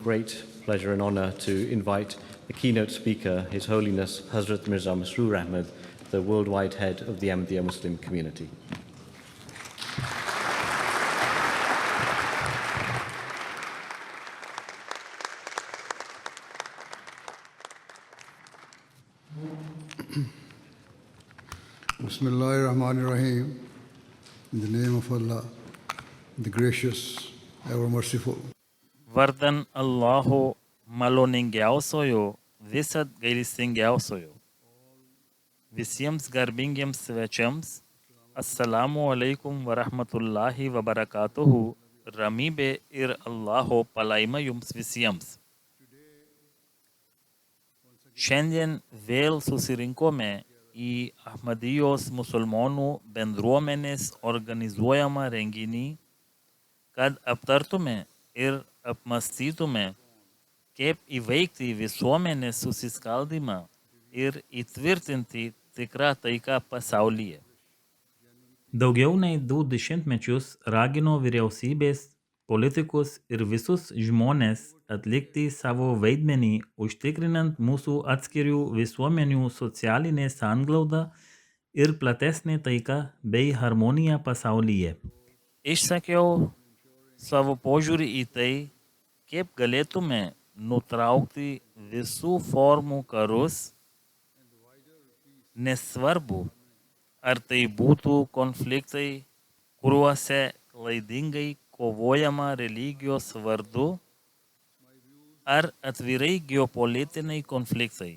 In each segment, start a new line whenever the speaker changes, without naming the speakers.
Great pleasure and honor to invite the keynote speaker, His Holiness Hazrat Mirza Masroor Ahmad, the worldwide head of the Ahmadiyya Muslim community.
Bismillahir Rahmanir Rahim. In the name of Allah, the gracious, ever merciful.
Vardan Allahu maloningiausiojo, visad gailestingiausiojo. Visiems garbingiems svečiams, assalamu alaikum wa rahmatullahi wa barakatuhu, ramybė ir Allaho palaima jums visiems. Šiandien vėl susirinkome į Ahmadijos musulmonų bendruomenės organizuojamą renginį, kad aptartume ir apmąstytume, kaip įveikti visuomenės susiskaldymą ir įtvirtinti tikrą taiką pasaulyje. Daugiau nei 2 dešimtmečius ragino vyriausybės, politikus ir visus žmones atlikti savo vaidmenį, užtikrinant mūsų atskirų visuomenių socialinę sanglaudą ir platesnę taiką bei harmoniją pasaulyje. Išsakiau savo požiūrį į tai, kaip galėtume nutraukti visų formų karus, nesvarbu, ar tai būtų konfliktai, kuriuose klaidingai kovojama religijos vardu, ar atvirai geopolitiniai konfliktai.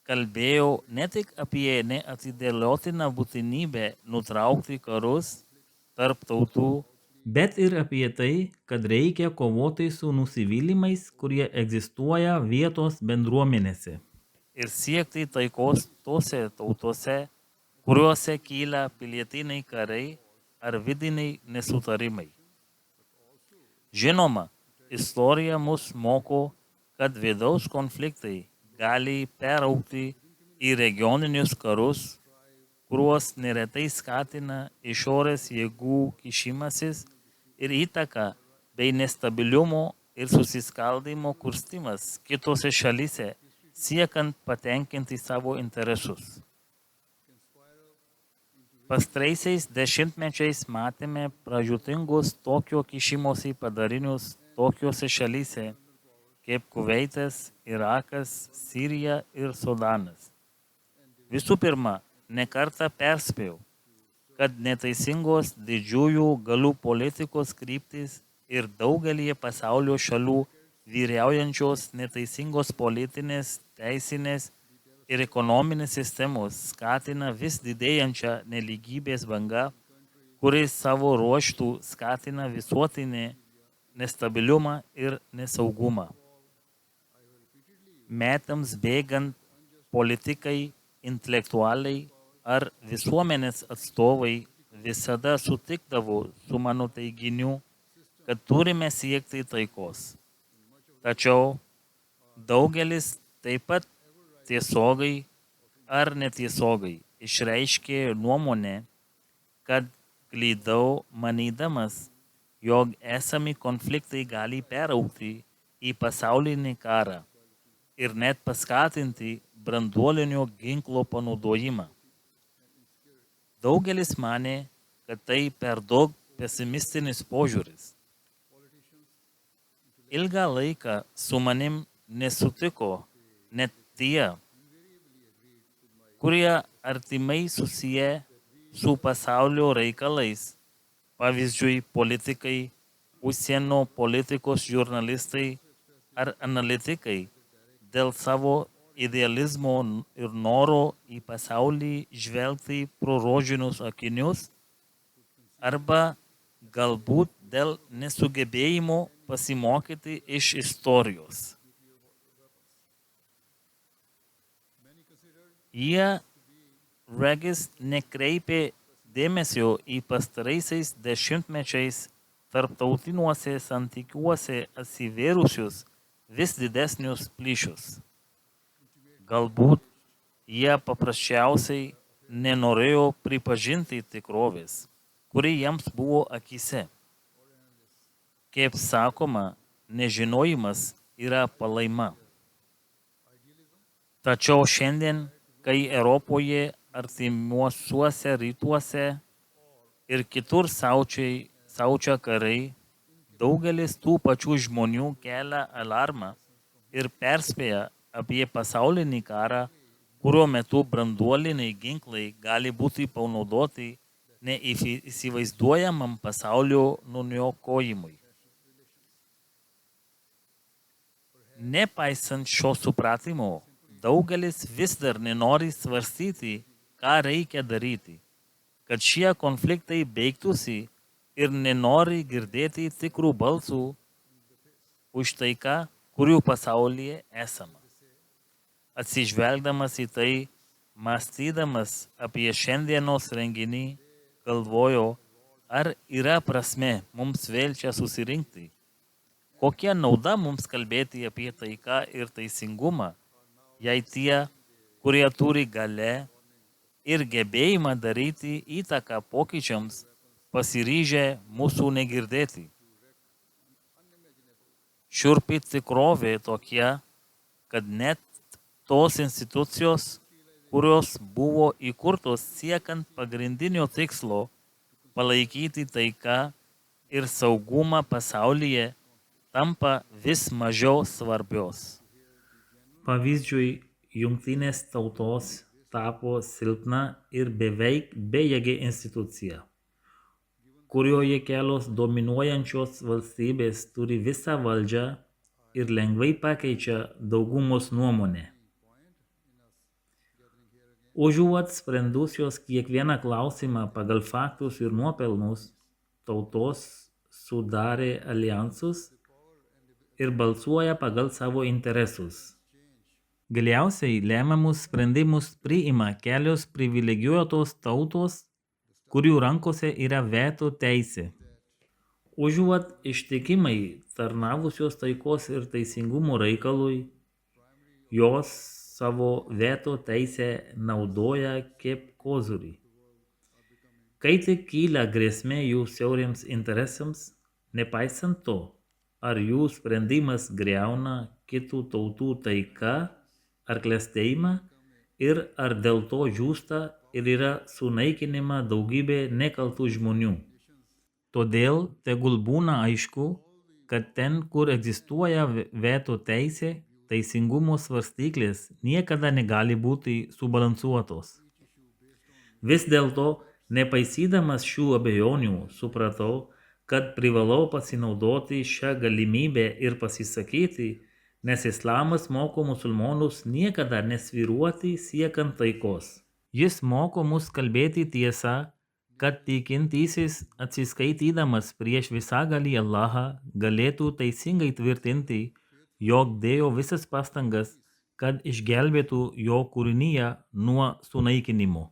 Kalbėjau ne tik apie neatidėliotiną būtinybę nutraukti karus tarp tautų, bet ir apie tai, kad reikia kovoti su nusivylimais, kurie egzistuoja vietos bendruomenėse. Ir siekti taikos tose tautose, kuriuose kyla pilietiniai karai ar vidiniai nesutarimai. Žinoma, istorija mus moko, kad vidaus konfliktai gali peraugti į regioninius karus, kuriuos neretai skatina išorės jėgų kišimasis ir įtaka bei nestabilumo ir susiskaldymo kurstymas kitose šalyse, siekant patenkinti savo interesus. Pastaraisiais dešimtmečiais matėme pražūtingus tokio kišimosi padarinius tokiose šalyse kaip Kuveitas, Irakas, Sirija ir Sudanas. Visų pirma, nekartą perspėjau, kad neteisingos didžiųjų galių politikos kryptis ir daugelį pasaulio šalių vyriaujančios neteisingos politinės, teisinės ir ekonominės sistemos skatina vis didėjančią nelygybės bangą, kuris savo ruožtų skatina visuotinį nestabilumą ir nesaugumą. Metams bėgant politikai, intelektualiai ar visuomenės atstovai visada sutikdavo su mano teiginiu, kad turime siekti taikos. Tačiau daugelis taip pat tiesiogai ar netiesiogai išreiškė nuomonę, kad klydau manydamas, jog esami konfliktai gali peraugti į pasaulinį karą ir net paskatinti branduolinio ginklo panaudojimą. Daugelis manė, kad tai per daug pesimistinis požiūris. Ilgą laiką su manim nesutiko net tie, kurie artimai susiję su pasaulio reikalais, pavyzdžiui, politikai, užsienio politikos žurnalistai ar analitikai, dėl savo idealizmo ir noro į pasaulį žvelgti pro rožinius akinius, arba galbūt dėl nesugebėjimo pasimokyti iš istorijos. Jie regis nekreipė dėmesio į pastaraisiais dešimtmečiais tarptautiniuose santykiuose atsivėrusius vis didesnius plyšius. Galbūt jie paprasčiausiai nenorėjo pripažinti tikrovės, kuri jiems buvo akyse. Kaip sakoma, nežinojimas yra palaima. Tačiau šiandien, kai Europoje, artimuosiuose rytuose ir kitur siaučia karai, daugelis tų pačių žmonių kelia alarmą ir perspėja apie pasaulinį karą, kurio metu branduoliniai ginklai gali būti panaudoti neįsivaizduojamam pasaulio nuniokojimui. Nepaisant šio supratimo, daugelis vis dar nenori svarstyti, ką reikia daryti, kad šie konfliktai baigtųsi ir nenori girdėti tikrų balsų už taiką, kurių pasaulyje esama. Atsižvelgdamas į tai, mąstydamas apie šiandienos renginį, galvojo, ar yra prasme mums vėl čia susirinkti. Kokia nauda mums kalbėti apie taiką ir teisingumą, jei tie, kurie turi galę ir gebėjimą daryti įtaką pokyčiams, pasiryžę mūsų negirdėti. Šiurpi tikrovė tokia, kad net tos institucijos, kurios buvo įkurtos siekiant pagrindinio tikslo palaikyti taiką ir saugumą pasaulyje, tampa vis mažiau svarbios. Pavyzdžiui, Jungtinės tautos tapo silpna ir beveik bejėgė institucija, kurioje kelios dominuojančios valstybės turi visą valdžią ir lengvai pakeičia daugumos nuomonę. Užuot sprendusios kiekvieną klausimą pagal faktus ir nuopelnus, tautos sudarė alijansus ir balsuoja pagal savo interesus. Galiausiai lemiamus sprendimus priima kelios privilegijuotos tautos, kurių rankose yra veto teisė. Užuot ištikimai tarnavusios taikos ir teisingumo reikalui, jos savo veto teisę naudoja kaip kozurį. Kai tik kyla grėsmė jų siauriems interesams, nepaisant to, ar jų sprendimas griauna kitų tautų taiką ar klestėjimą ir ar dėl to žūsta ir yra sunaikinima daugybė nekaltų žmonių. Todėl tegul būna aišku, kad ten, kur egzistuoja veto teisė, teisingumo svarstyklės niekada negali būti subalansuotos. Vis dėlto, nepaisydamas šių abejonių, supratau, kad privalau pasinaudoti šią galimybę ir pasisakyti, nes islamas moko musulmonus niekada nesvyruoti siekiant taikos. Jis moko mus kalbėti tiesą, kad tikintysis atsiskaitydamas prieš visagalį Allahą galėtų teisingai tvirtinti, jog dėjo visas pastangas, kad išgelbėtų jo kūrinyje nuo sunaikinimo.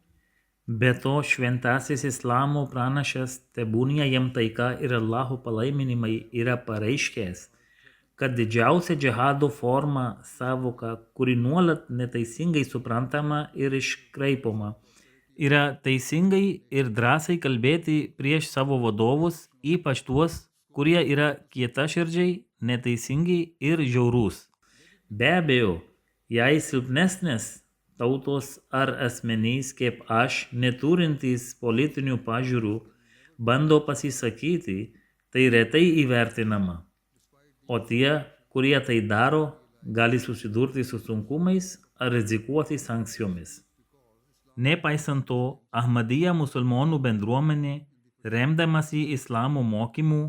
Be to, šventasis islamo pranašas, tebūnie jam taika ir Allaho palaiminimai, yra pareiškęs, kad didžiausia džihado forma savoka, kuri nuolat neteisingai suprantama ir iškraipoma, yra teisingai ir drąsiai kalbėti prieš savo vadovus, ypač tuos, kurie yra kietaširdžiai, neteisingi ir žiaurūs. Be abejo, jei silpnesnės tautos ar asmenys kaip aš, neturintys politinių pažiūrų, bando pasisakyti, tai retai įvertinama. O tie, kurie tai daro, gali susidurti su sunkumais ar rizikuoti sankcijomis. Nepaisant to, Ahmadija musulmonų bendruomenė, remdamasi islamo mokymų,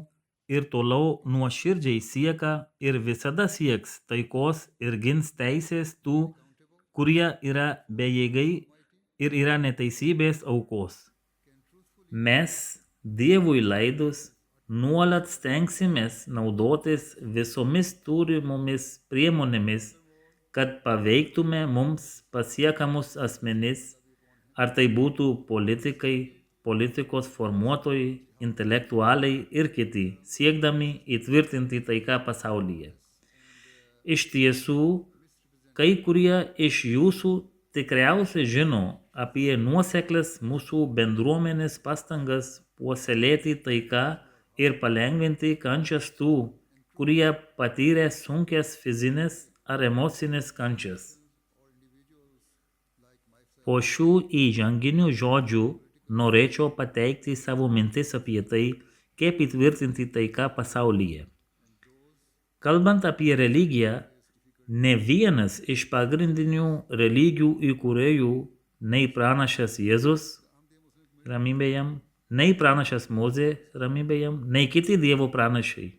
ir toliau nuoširdžiai siekia ir visada sieks taikos ir gins teisės tų, kurie yra bejėgai ir yra neteisybės aukos. Mes, Dievui leidus, nuolat stengsimės naudotis visomis turimomis priemonėmis, kad paveiktume mums pasiekamus asmenis, ar tai būtų politikai, politikos formuotojai, intelektualiai ir kiti, siekdami įtvirtinti taiką pasaulyje. Iš tiesų, kai kurie iš jūsų tikriausiai žino apie nuoseklias mūsų bendruomenės pastangas puoselėti taiką ir palengvinti kančias tų, kurie patyrė sunkias fizinės ar emocinės kančias. Po šių įžanginių žodžių norėčiau pateikti savo mintis apie tai, kaip įtvirtinti taiką pasaulyje. Kalbant apie religiją, ne vienas iš pagrindinių religijų įkūrėjų, nei pranašas Jėzus, ramybė jam, nei pranašas Mozė, ramybė jam, nei kiti Dievo pranašai,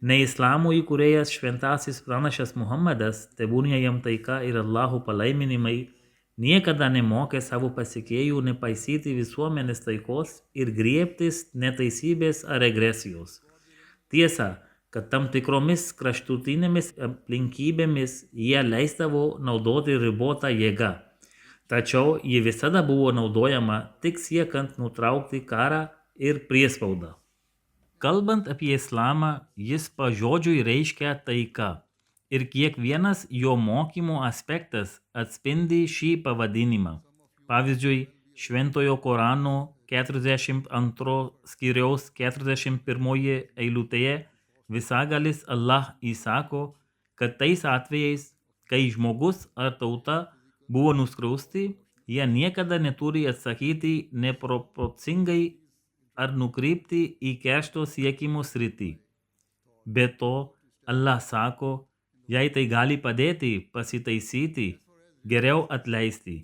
nei islamo įkūrėjas šventasis pranašas Muhammadas, tebūnie jam taika ir Allaho palaiminimai, niekada nemokė savo pasekėjų nepaisyti visuomenės taikos ir griebtis neteisybės ar agresijos. Tiesa, kad tam tikromis kraštutinėmis aplinkybėmis jie leisdavo naudoti ribotą jėgą, tačiau ji visada buvo naudojama tik siekiant nutraukti karą ir priespaudą. Kalbant apie islamą, jis pažodžiui reiškia taika. Ir kiekvienas jo mokymo aspektas atspindi šį pavadinimą. Pavyzdžiui, Šventojo Korano 42 skyriaus 41 eilutėje visagalis Allah įsako, kad tais atvejais, kai žmogus ar tauta buvo nuskriausti, jie niekada neturi atsakyti neproporcingai ar nukreipti į keršto siekimo sritį. Be to, Allah sako, jei tai gali padėti pasitaisyti, geriau atleisti.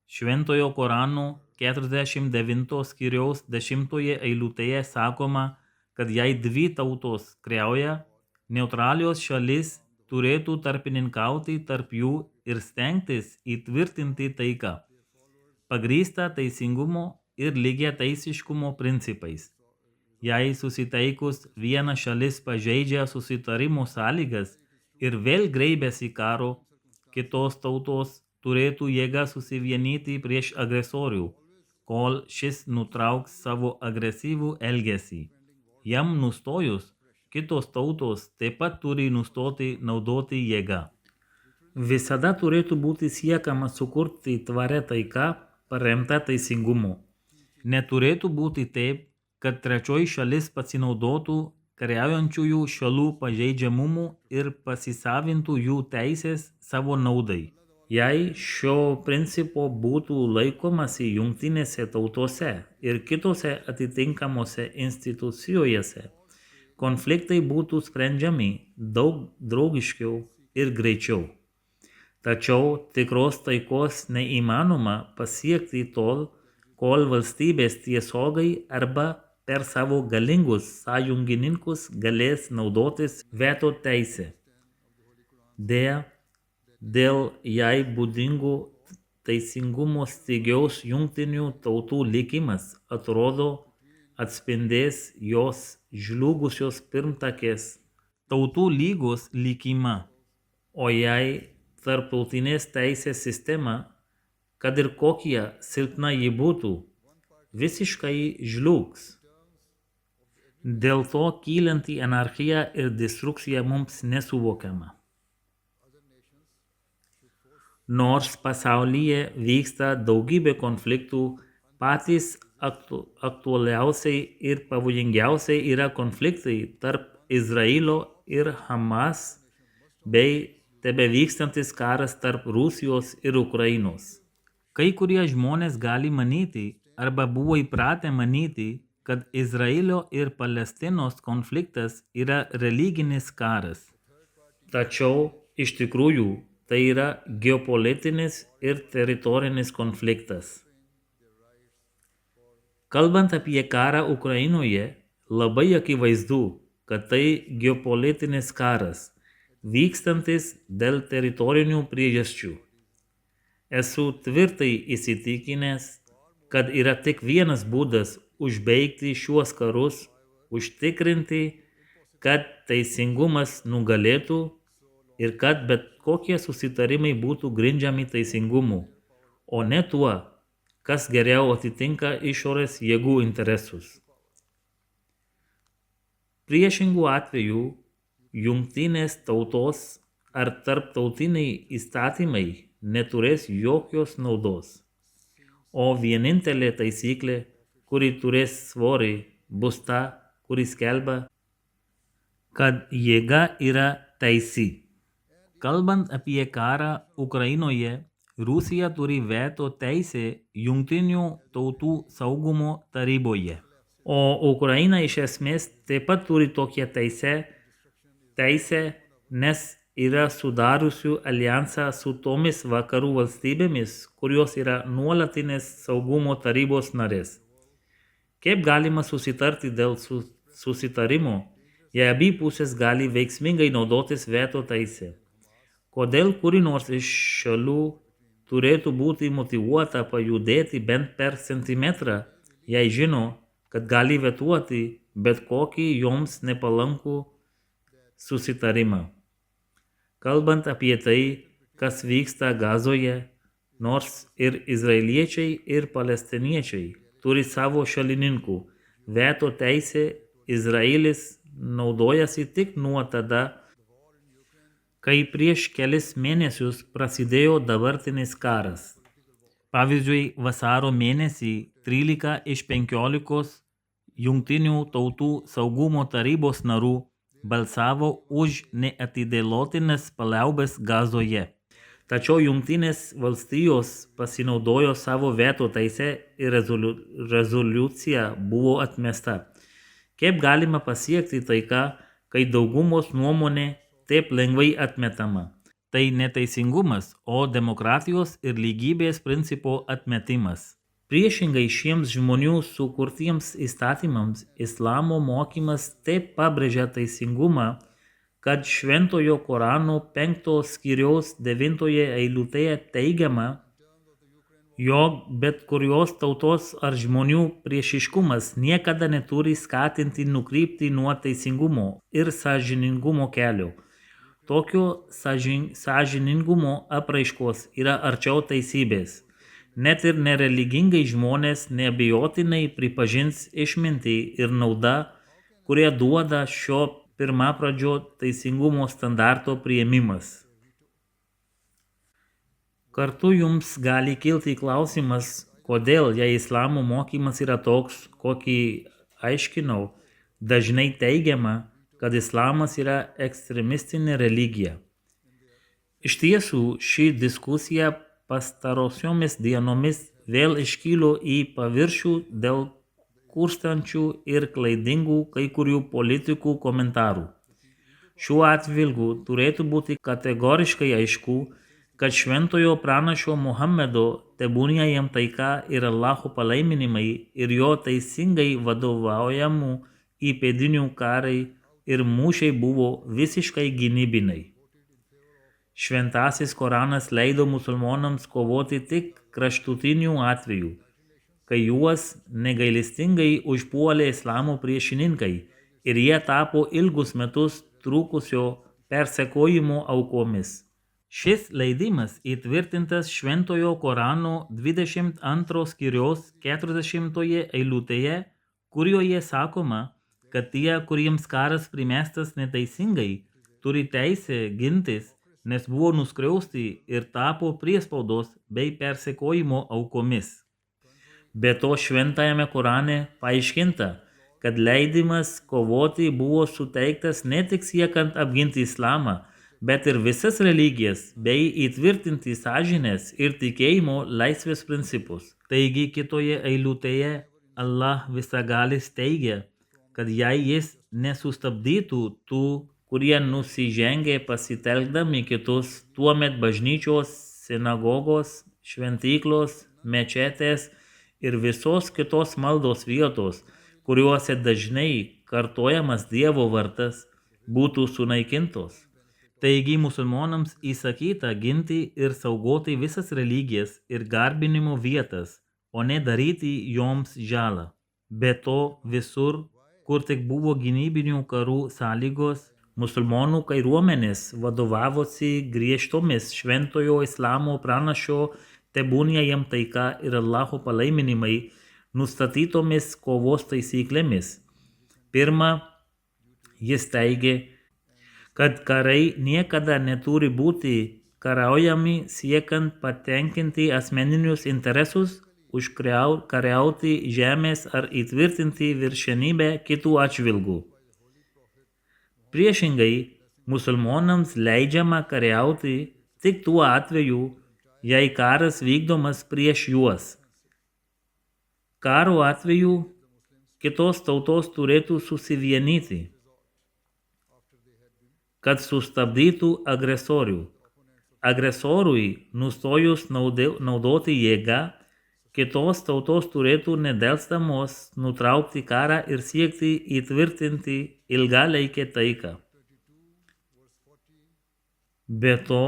Šventojo Korano 49 skyriaus 10 eilutėje sakoma, kad jei dvi tautos kriauja, neutralios šalis turėtų tarpininkauti tarp jų ir stengtis įtvirtinti taiką, pagrįstą teisingumo ir lygiateisiškumo principais. Jei susitaikus viena šalis pažeidžia susitarimo sąlygas ir vėl greibiasi karo, kitos tautos turėtų jėgą susivienyti prieš agresorių, kol šis nutrauks savo agresyvų elgesį. Jam nustojus, kitos tautos taip pat turi nustoti naudoti jėgą. Visada turėtų būti siekiama sukurti tvarę taiką paremtą teisingumu. Neturėtų būti taip, kad trečioji šalis pasinaudotų kariaujančiųjų šalių pažeidžiamumu ir pasisavintų jų teisės savo naudai. Jei šio principo būtų laikomasi jungtinėse tautose ir kitose atitinkamose institucijose, konfliktai būtų sprendžiami daug draugiškiau ir greičiau. Tačiau tikros taikos neįmanoma pasiekti tol, kol valstybės tiesiogai arba per savo galingus sąjungininkus galės naudotis veto teisę. Deja, dėl jai būdingų teisingumo stygiaus jungtinių tautų likimas atrodo atspindės jos žlugusios pirmtakės Tautų lygos likimą, o jei tarptautinės teisės sistema, kad ir kokia silpna ji būtų, visiškai žlugs. Dėl to kylanti anarchija ir destrukcija mums nesuvokiama. Nors pasaulyje vyksta daugybė konfliktų, patys aktualiausiai ir pavojingiausiai yra konfliktai tarp Izraelio ir Hamas bei tebevykstantis karas tarp Rusijos ir Ukrainos. Kai kurie žmonės gali manyti arba buvo įpratę manyti, kad Izraelio ir Palestinos konfliktas yra religinis karas. Tačiau iš tikrųjų tai yra geopolitinis ir teritorinis konfliktas. Kalbant apie karą Ukrainoje, labai akivaizdu, kad tai geopolitinis karas, vykstantis dėl teritorinių priežasčių. Esu tvirtai įsitikinęs, kad yra tik vienas būdas užbaigti šiuos karus, užtikrinti, kad teisingumas nugalėtų ir kad bet kokie susitarimai būtų grindžiami teisingumu, o ne tuo, kas geriau atitinka išorės jėgų interesus. Priešingų atveju, jungtinės tautos ar tarptautiniai įstatymai neturės jokios naudos, o vienintelė taisyklė, kuri turės svorį, bus ta, kuri skelbia, kad jėga yra teisi. Kalbant apie karą Ukrainoje, Rusija turi veto teisę Jungtinių tautų saugumo taryboje. O Ukraina iš esmės taip pat turi tokią teisę, nes yra sudariusių alijansą su tomis vakarų valstybėmis, kurios yra nuolatinės saugumo tarybos narės. Kaip galima susitarti dėl susitarimo, jei abi pusės gali veiksmingai naudotis veto teisę? Kodėl kuri nors iš šalių turėtų būti motyvuota pajudėti bent per centimetrą, jei žino, kad gali vetuoti bet kokį joms nepalankų susitarimą? Kalbant apie tai, kas vyksta Gazoje, nors ir izraeliečiai, ir palestiniečiai turi savo šalininkų, veto teisė Izraelis naudojasi tik nuo tada, kai prieš kelis mėnesius prasidėjo dabartinis karas. Pavyzdžiui, vasario mėnesį 13 iš 15 Jungtinių tautų saugumo tarybos narų balsavo už neatidėliotinas paliaubas Gazoje. Tačiau Jungtinės valstijos pasinaudojo savo veto teisę ir rezoliucija buvo atmesta. Kaip galima pasiekti taiką, kai daugumos nuomonė taip lengvai atmetama? Tai neteisingumas, o demokratijos ir lygybės principo atmetimas. Priešingai šiems žmonių sukurtiems įstatymams, islamo mokymas taip pabrėžia teisingumą, kad Šventojo Korano 5 skyriaus 9 eilutėje teigiama, jog bet kurios tautos ar žmonių priešiškumas niekada neturi skatinti nukrypti nuo teisingumo ir sąžiningumo kelio. Tokio sąžiningumo apraiškos yra arčiau teisybės. Net ir nereligingai žmonės neabejotinai pripažins išmintį ir naudą, kurie duoda šio pirmapradžio teisingumo standarto priėmimas. Kartu jums gali kilti klausimas, kodėl, jei islamo mokymas yra toks, kokį aiškinau, dažnai teigiama, kad islamas yra ekstremistinė religija. Iš tiesų, ši diskusija pastarosiomis dienomis vėl iškilo į paviršių dėl kurstančių ir klaidingų kai kurių politikų komentarų. Šiuo atžvilgiu turėtų būti kategoriškai aišku, kad šventojo pranašo Muhamedo, tebūnie jam taika ir Allaho palaiminimai, ir jo teisingai vadovaujamų įpėdinių karai ir mūšiai buvo visiškai gynybiniai. Šventasis Koranas leido musulmonams kovoti tik kraštutinių atvejų, kai juos negailestingai užpuolė islamo priešininkai ir jie tapo ilgus metus trukusio persekiojimo aukomis. Šis leidimas įtvirtintas Šventojo Korano 22 skyriaus 40 eilutėje, kurioje sakoma, kad tie, kuriems karas primestas neteisingai, turi teisę gintis, nes buvo nuskriausti ir tapo priespaudos bei persekiojimo aukomis. Be to šventajame Korane paaiškinta, kad leidimas kovoti buvo suteiktas ne tik siekiant apginti islamą, bet ir visas religijas bei įtvirtinti sąžinės ir tikėjimo laisvės principus. Taigi kitoje eilutėje Allah visagalis teigia, kad jei jis nesustabdytų tų, kurie nusižengė pasitelkdami kitus, tuomet bažnyčios, sinagogos, šventyklos, mečetės ir visos kitos maldos vietos, kuriuose dažnai kartojamas Dievo vardas, būtų sunaikintos. Taigi musulmonams įsakyta ginti ir saugoti visas religijas ir garbinimo vietas, o ne daryti joms žalą. Be to visur, kur tik buvo gynybinių karų sąlygos, musulmonų kariuomenės vadovavosi griežtomis šventojo islamo pranašo, tebūnie jam taika ir Allaho palaiminimai, nustatytomis kovos taisyklėmis. Pirma, jis teigė, kad karai niekada neturi būti kariaujami siekiant patenkinti asmeninius interesus, užkariauti žemės ar įtvirtinti viršenybę kitų atžvilgių. Priešingai, musulmonams leidžiama kariauti tik tuo atveju, jei karas vykdomas prieš juos. Karo atveju kitos tautos turėtų susivienyti, kad sustabdytų agresorių. Agresoriui nustojus naudoti jėgą, kitos tautos turėtų nedelsdamos nutraukti karą ir siekti įtvirtinti ilgalaikę taiką. Be to,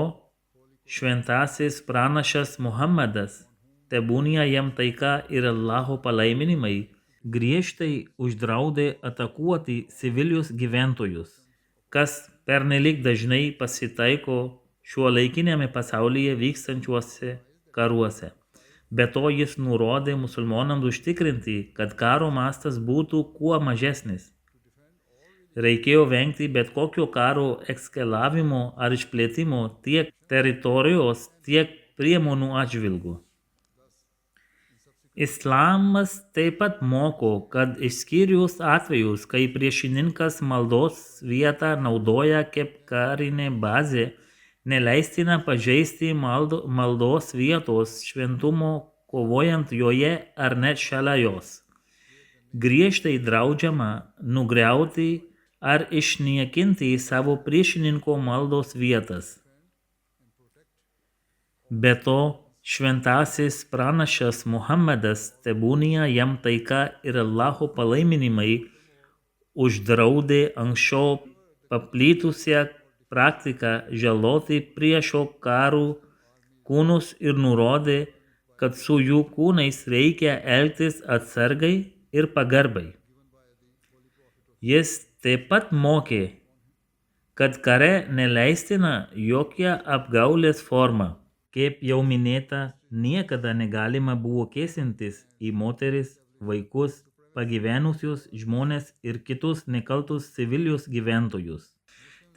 šventasis pranašas Muhammadas, tebūnie jam taika ir Allaho palaiminimai, griežtai uždraudė atakuoti civilius gyventojus, kas pernelyg dažnai pasitaiko šiuolaikinėme pasaulyje vykstančiuose karuose. Be to jis nurodė musulmonams užtikrinti, kad karo mastas būtų kuo mažesnis. Reikėjo vengti bet kokio karo ekskalavimo ar išplėtimo tiek teritorijos, tiek priemonių atžvilgių. Islamas taip pat moko, kad išskyrus atvejus, kai priešininkas maldos vietą naudoja kaip karinę bazę, neleistina pažeisti maldos vietos šventumo kovojant joje ar net šalia jos. Griežtai draudžiama nugriauti ar išniekinti savo priešininko maldos vietas. Be to, šventasis pranašas Muhammadas, tebūnie jam taika ir Allaho palaiminimai, uždraudė anksčiau paplitusią praktiką žaloti priešo karų kūnus ir nurodė, kad su jų kūnais reikia elgtis atsargai ir pagarbai. Jis taip pat mokė, kad kare neleistina jokia apgaulės forma. Kaip jau minėta, niekada negalima buvo kėsintis į moteris, vaikus, pagyvenusius žmonės ir kitus nekaltus civilius gyventojus.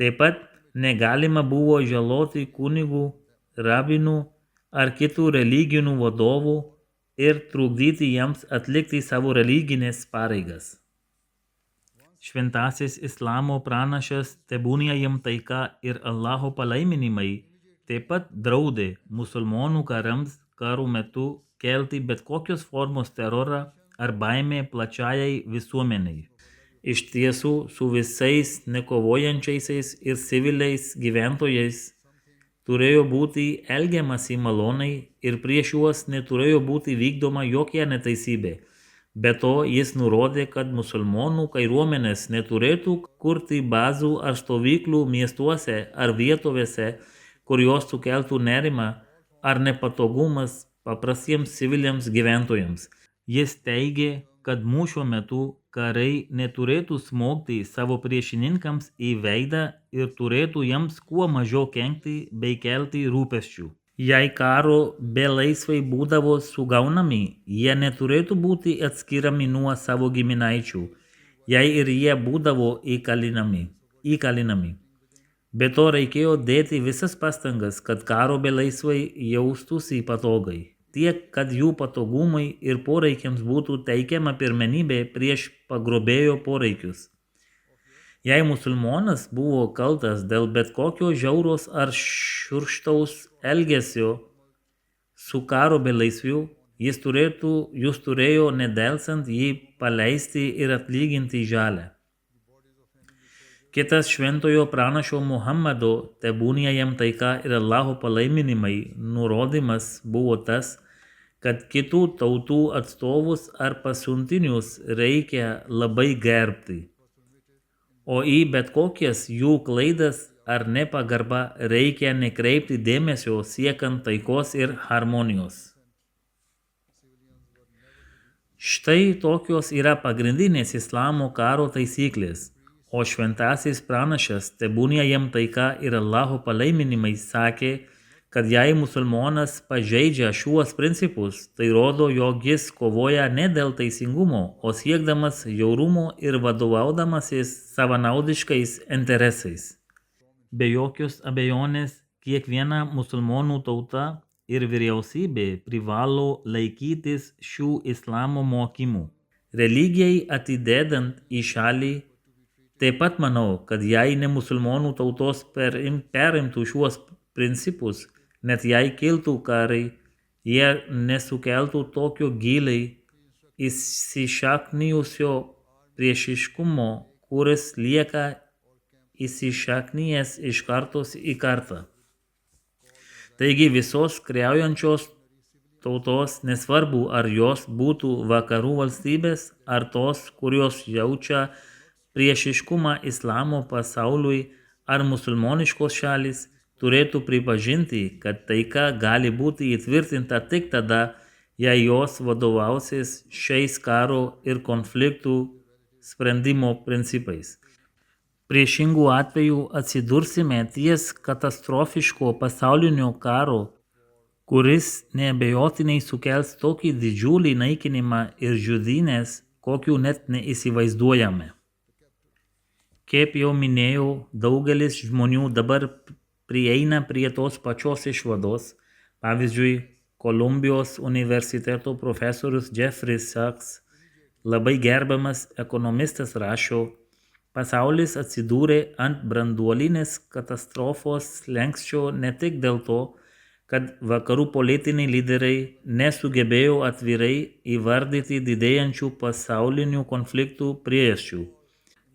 Taip pat negalima buvo žaloti kunigų, rabinų ar kitų religinių vadovų ir trukdyti jiems atlikti savo religinės pareigas. Šventasis islamo pranašas, tebūnie jam taika ir Allaho palaiminimai, taip pat draudė musulmonų kariams karo metu kelti bet kokios formos terorą ar baimę plačiajai visuomeniai. Iš tiesų, su visais nekovojančiaisiais ir civiliais gyventojais turėjo būti elgiamasi maloniai ir prieš juos neturėjo būti vykdoma jokia neteisybė. Be to, jis nurodė, kad musulmonų kariuomenės neturėtų kurti bazų ar stovyklų miestuose ar vietovėse, kurios sukeltų nerimą ar nepatogumas paprastiems civiliams gyventojams. Jis teigė, kad mūšio metu kariai neturėtų smogti savo priešininkams į veidą ir turėtų jiems kuo mažiau kenkti bei kelti rūpesčių. Jei karo belaisviai būdavo sugaunami, jie neturėtų būti atskiriami nuo savo giminaičių, jei ir jie būdavo įkalinami. Be to reikėjo dėti visas pastangas, kad karo belaisviai jaustųsi patogai, tiek kad jų patogumai ir poreikiams būtų teikiama pirmenybė prieš pagrobėjo poreikius. Jei musulmonas buvo kaltas dėl bet kokio žiauraus ar šiurkštaus elgesio su karo belaisviu, jis turėjo nedelsant jį paleisti ir atlyginti žalą. Kitas šventojo pranašo Muhammado, tebūnie jam taika ir Allaho palaiminimai, nurodymas buvo tas, kad kitų tautų atstovus ar pasiuntinius reikia labai gerbti, o į bet kokias jų klaidas ar nepagarbą reikia nekreipti dėmesio siekiant taikos ir harmonijos. Štai tokios yra pagrindinės islamo karo taisyklės. O šventasis pranašas, tebūnie jam taika ir Allaho palaiminimai, sakė, kad jei musulmonas pažeidžia šiuos principus, tai rodo, jog jis kovoja ne dėl teisingumo, o siekdamas žiaurumo ir vadovaudamasis savanaudiškais interesais. Be jokios abejonės, kiekviena musulmonų tauta ir vyriausybė privalo laikytis šių islamo mokymų. Religijai atidedant į šalį, Taip pat manau, kad jei ne musulmonų tautos perimtų šiuos principus, net jei kiltų karai, jie nesukeltų tokio giliai įsišaknijusio priešiškumo, kuris lieka įsišaknijęs iš kartos į kartą. Taigi visos kariaujančios tautos, nesvarbu ar jos būtų vakarų valstybės, ar tos, kurios jaučia priešiškumą islamo pasauliui, ar musulmoniškos šalis, turėtų pripažinti, kad taika gali būti įtvirtinta tik tada, jei jos vadovausis šiais karo ir konfliktų sprendimo principais. Priešingų atveju atsidursime ties katastrofiško pasaulinio karo, kuris neabejotinai sukels tokį didžiulį naikinimą ir žudynės, kokių net neįsivaizduojame. Kaip jau minėjau, daugelis žmonių dabar prieina prie tos pačios išvados. Pavyzdžiui, Kolumbijos universiteto profesorius Jeffrey Sachs, labai gerbiamas ekonomistas, rašo, pasaulis atsidūrė ant branduolinės katastrofos slenksčio ne tik dėl to, kad vakarų politiniai lyderiai nesugebėjo atvirai įvardyti didėjančių pasaulinių konfliktų priežasčių.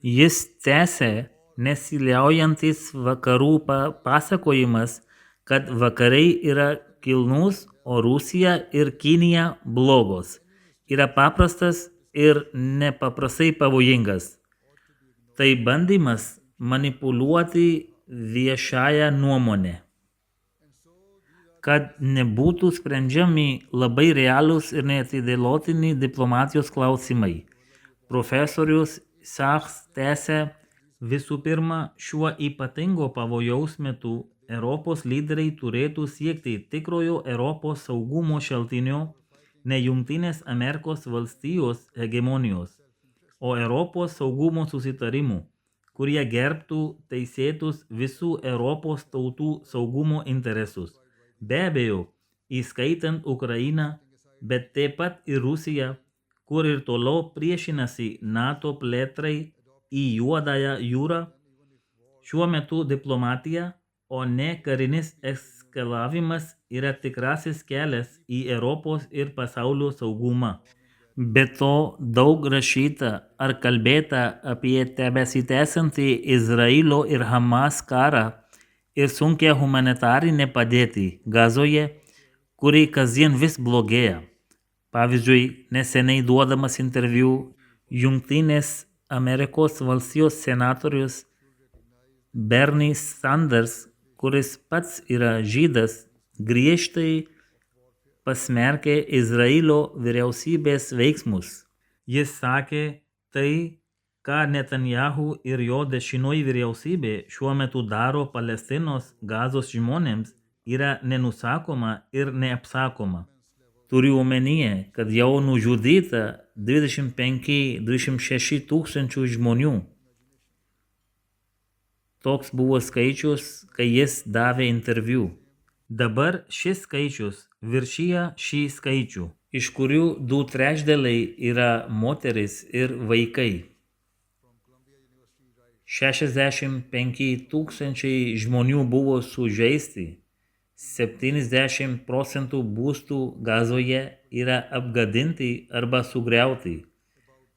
Jis tęsė, nesiliaujantis vakarų pasakojimas, kad vakarai yra kilnus, o Rusija ir Kinija blogos. Yra paprastas ir nepaprastai pavojingas. Tai bandymas manipuliuoti viešąją nuomonę, kad nebūtų sprendžiami labai realūs ir neatidėliotini diplomatijos klausimai. Profesorius Sachs tęsė, visų pirma, šiuo ypatingo pavojaus metu Europos lyderiai turėtų siekti tikrojo Europos saugumo šaltinio, ne Jungtinės Amerikos valstijos hegemonijos, o Europos saugumo susitarimų, kurie gerbtų teisėtus visų Europos tautų saugumo interesus. Be abejo, įskaitant Ukrainą, bet taip pat ir Rusiją, kur ir toliau priešinasi NATO plėtrai į Juodąją jūrą. Šiuo metu diplomatija, o ne karinis eskalavimas yra tikrasis kelias į Europos ir pasaulio saugumą. Be to, daug rašyta ar kalbėta apie tebesitęsiantį Izraelio ir Hamas karą ir sunkią humanitarinę padėtį Gazoje, kuri kasdien vis blogėja. Pavyzdžiui, neseniai duodamas interviu Jungtinės Amerikos valstijos senatorius Bernie Sanders, kuris pats yra žydas, griežtai pasmerkė Izraelio vyriausybės veiksmus. Jis sakė, tai, ką Netanyahu ir jo dešinioji vyriausybė šiuo metu daro Palestinos Gazos žmonėms, yra nenusakoma ir neapsakoma. Turiu omenyje, kad jau nužudyta 25-26 tūkstančių žmonių. Toks buvo skaičius, kai jis davė interviu. Dabar šis skaičius viršija šį skaičių, iš kurių 2/3 yra moteris ir vaikai. 65 tūkstančiai žmonių buvo sužeisti. 70% būstų Gazoje yra apgadinti arba sugriauti.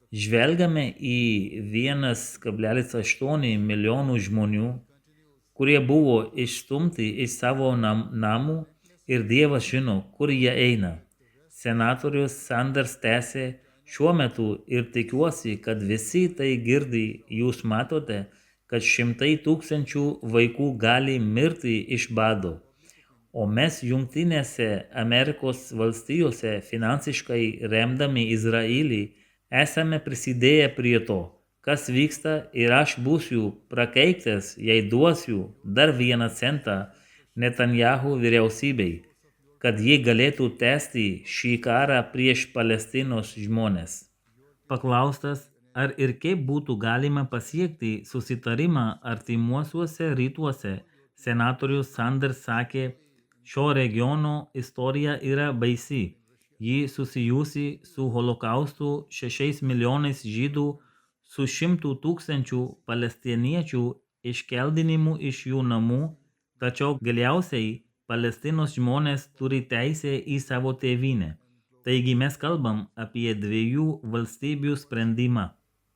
Žvelgiame į 1,8 milijonų žmonių, kurie buvo išstumti iš savo namų ir Dievas žino, kur jie eina. Senatorius Sanders tęsė, šiuo metu ir tikiuosi, kad visi tai girdi, jūs matote, kad šimtai tūkstančių vaikų gali mirti iš bado. O mes Jungtinėse Amerikos valstijose finansiškai remdami Izraelį esame prisidėję prie to, kas vyksta ir aš būsiu prakeiktas, jei duosiu dar 1 centą Netanyahu vyriausybei, kad ji galėtų tęsti šį karą prieš Palestinos žmones. Paklaustas, ar ir kaip būtų galima pasiekti susitarimą artimuosiuose rytuose, senatorius Sanders sakė, šio regiono istorija yra baisi. Ji susijusi su holokaustu, 6 milijonais žydų su 100 tūkstančių palestiniečių iškeldinimu iš jų namų, tačiau galiausiai Palestinos žmonės turi teisę į savo tėvynę. Taigi mes kalbam apie 2 valstybių sprendimą.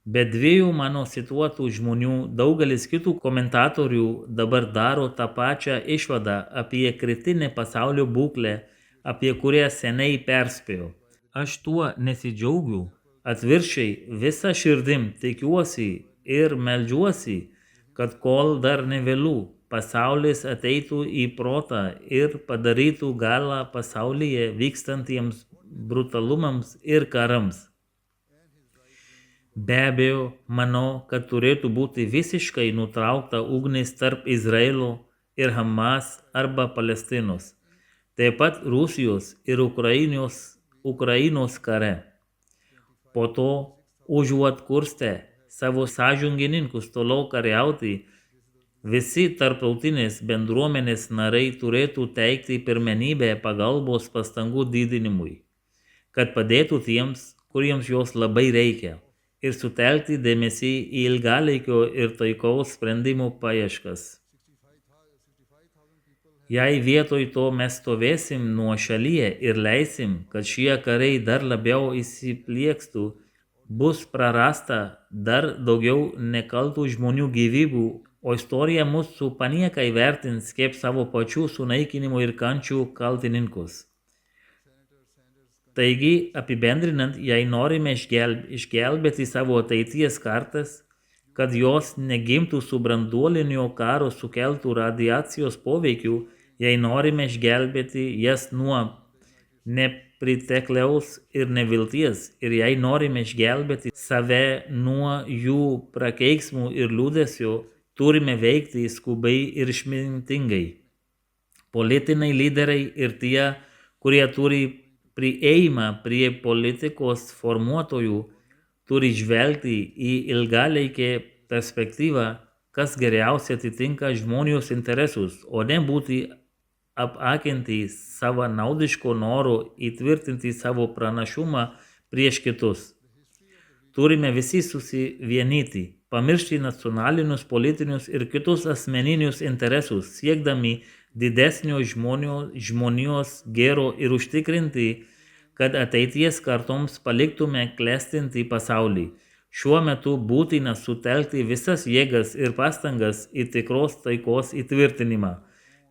Be 2 mano cituotų žmonių daugelis kitų komentatorių dabar daro tą pačią išvadą apie kritinę pasaulio būklę, apie kurią seniai perspėjau. Aš tuo nesidžiaugiu. Atvirkščiai, visa širdim tikiuosi ir meldžiuosi, kad kol dar nevėlu, pasaulis ateitų į protą ir padarytų galą pasaulyje vykstantiems brutalumams ir karams. Be abejo, manau, kad turėtų būti visiškai nutraukta ugnis tarp Izraelio ir Hamas arba Palestinos, taip pat Rusijos ir Ukrainos kare. Po to, užuot kurstę savo sąjungininkus toliau kariauti, visi tarptautinės bendruomenės nariai turėtų teikti pirmenybę pagalbos pastangų didinimui, kad padėtų tiems, kuriems jos labai reikia, ir sutelkti dėmesį į ilgalaikio ir taikaus sprendimų paieškas. Jei vietoj to mes stovėsim nuošalyje ir leisim, kad šie kariai dar labiau įsipliekstų, bus prarasta dar daugiau nekaltų žmonių gyvybių, o istorija mūsų paniekai vertins kaip savo pačių sunaikinimo ir kančių kaltininkus. Taigi, apibendrinant, jei norime išgelbėti savo ateities kartas, kad jos negimtų su branduolinio karo sukeltų radiacijos poveikiu, jei norime išgelbėti jas nuo nepritekliaus ir nevilties, ir jei norime išgelbėti save nuo jų prakeiksmų ir liūdesio, turime veikti skubiai ir išmintingai. Politiniai lyderiai ir tie, kurie turi prieimą prie politikos formuotojų, turi žvelgti į ilgalaikę perspektyvą, kas geriausiai atitinka žmonijos interesus, o ne būti apakinti savanaudiško noro įtvirtinti savo pranašumą prieš kitus. Turime visi susivienyti, pamiršti nacionalinius, politinius ir kitus asmeninius interesus, siekdami didesnio žmonijos gėrio ir užtikrinti, kad ateities kartoms paliktume klestintį pasaulį. Šiuo metu būtina sutelkti visas jėgas ir pastangas į tikros taikos įtvirtinimą,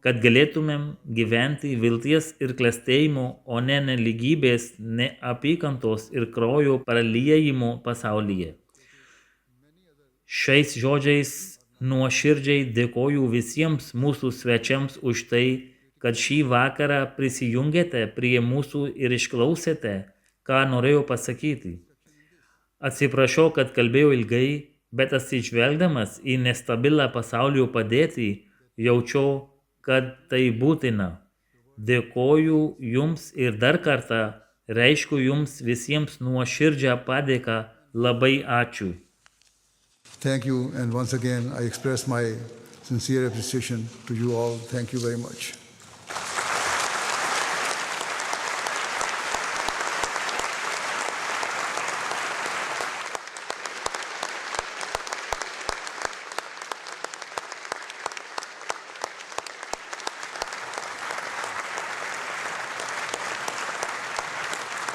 kad galėtumėm gyventi vilties ir klestėjimo, o ne nelygybės, neapykantos ir kraujo praliejimo pasaulyje. Šiais žodžiais nuoširdžiai dėkoju visiems mūsų svečiams už tai, kad šį vakarą prisijungėte prie mūsų ir išklausėte, ką norėjau pasakyti. Atsiprašau, kad kalbėjau ilgai, bet atsižvelgdamas į nestabilą pasaulio padėtį, jaučiau, kad tai būtina. Dėkoju jums ir dar kartą reiškiu jums visiems nuoširdžią padėką. Labai ačiū.
Thank you, and once again, I express my sincere appreciation to you all. Thank you very much.